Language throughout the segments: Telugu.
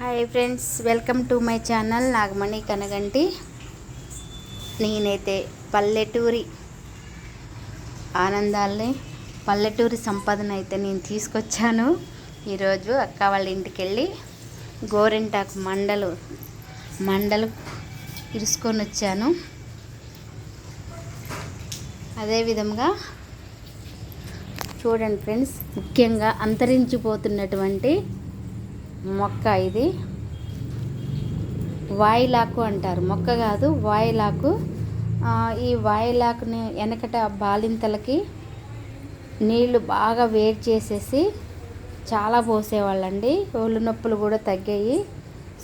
Hi friends, welcome to my channel Nagamani Kanaganti. నేనైతే పల్లెటూరి ఆనందాల్ని, పల్లెటూరి సంపదను అయితే నేను తీసుకొచ్చాను. ఈరోజు అక్క వాళ్ళ ఇంటికి వెళ్ళి గోరింటాకు మండలు ఇరుసుకొని వచ్చాను. అదేవిధంగా చూడండి ఫ్రెండ్స్, ముఖ్యంగా అంతరించిపోతున్నటువంటి మొక్క ఇది వాయిలాకు అంటారు. మొక్క కాదు, వాయిలాకు. ఈ వాయిలాకుని వెనకట బాలింతలకి నీళ్లు బాగా వేడి చేసేసి చాలా పోసేవాళ్ళండి. ఒళ్ళు నొప్పులు కూడా తగ్గాయి.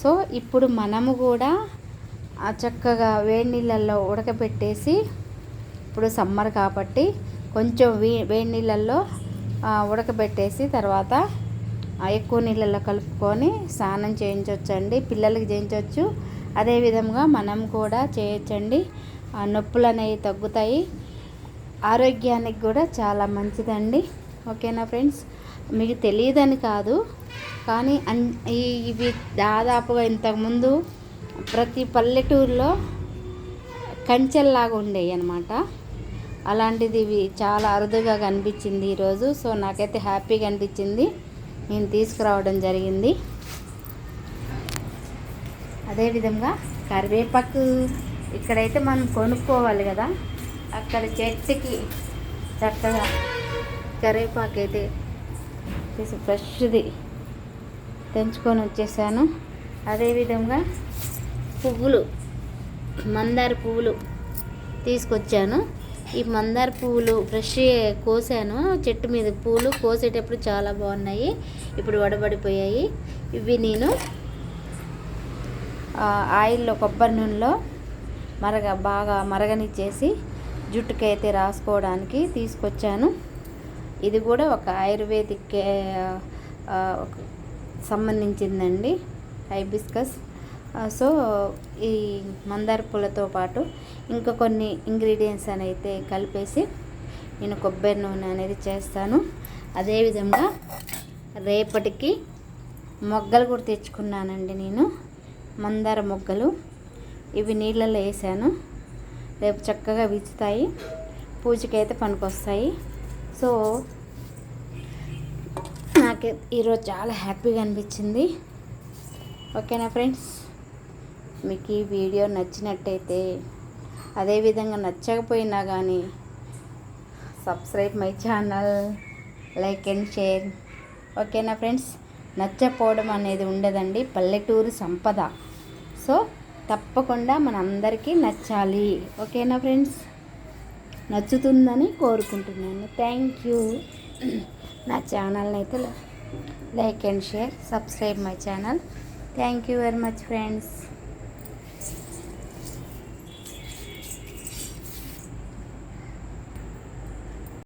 సో ఇప్పుడు మనము కూడా చక్కగా వేడి నీళ్ళల్లో ఉడకబెట్టేసి, ఇప్పుడు సమ్మర్ కాబట్టి కొంచెం వేడి నీళ్ళల్లో ఉడకబెట్టేసి తర్వాత ఎక్కువ నీళ్ళల్లో కలుపుకొని స్నానం చేయించవచ్చండి. పిల్లలకి చేయించవచ్చు, అదేవిధంగా మనం కూడా చేయొచ్చండి. నొప్పులు అనేవి తగ్గుతాయి, ఆరోగ్యానికి కూడా చాలా మంచిదండి. ఓకేనా ఫ్రెండ్స్, మీకు తెలియదని కాదు, కానీ ఇవి దాదాపుగా ఇంతకుముందు ప్రతి పల్లెటూరులో కంచెల్లాగా ఉండేవి అన్నమాట. అలాంటిది ఇవి చాలా అరుదుగా కనిపించింది ఈరోజు. సో నాకైతే హ్యాపీగా అనిపించింది, నేను తీసుకురావడం జరిగింది. అదేవిధంగా కరివేపాకు ఇక్కడైతే మనం కొనుక్కోవాలి కదా, అక్కడ చెట్టుకి చక్కగా కరివేపాకు అయితే ఫ్రెష్ది తెంచుకొని వచ్చేసాను. అదేవిధంగా మందార పువ్వులు తీసుకొచ్చాను. ఈ మందార పువ్వులు ఫ్రెష్ కోసాను. చెట్టు మీద పువ్వులు కోసేటప్పుడు చాలా బాగున్నాయి, ఇప్పుడు వడబడిపోయాయి. ఇవి నేను ఆయిల్లో, కొబ్బరి నూనెలో బాగా మరగనిచ్చేసి జుట్టుకైతే రాసుకోవడానికి తీసుకొచ్చాను. ఇది కూడా ఒక ఆయుర్వేదిక్ సంబంధించిందండి, హైబిస్కస్. సో ఈ మందార పూలతో పాటు ఇంకా కొన్ని ఇంగ్రీడియంట్స్ అయితే కలిపేసి నేను కొబ్బరి నూనె అనేది చేస్తాను. అదేవిధంగా రేపటికి మొగ్గలు కూడా తెచ్చుకున్నానండి నేను, మందార మొగ్గలు. ఇవి నీళ్ళలో వేసాను, రేపు చక్కగా విచ్చుతాయి, పూజకైతే పనికొస్తాయి. సో నాకు ఈరోజు చాలా హ్యాపీగా అనిపించింది. ఓకేనా ఫ్రెండ్స్, మీకు ఈ వీడియో నచ్చినట్టయితే, అదేవిధంగా నచ్చకపోయినా కానీ subscribe my channel, like and share. ఓకేనా ఫ్రెండ్స్, నచ్చకపోవడం అనేది ఉండదండి, పల్లెటూరు సంపద. సో తప్పకుండా మనందరికీ నచ్చాలి. ఓకేనా ఫ్రెండ్స్, నచ్చుతుందని కోరుకుంటున్నాను. Thank you. నా ఛానల్ని అయితే like and share, subscribe my channel. Thank you very much friends.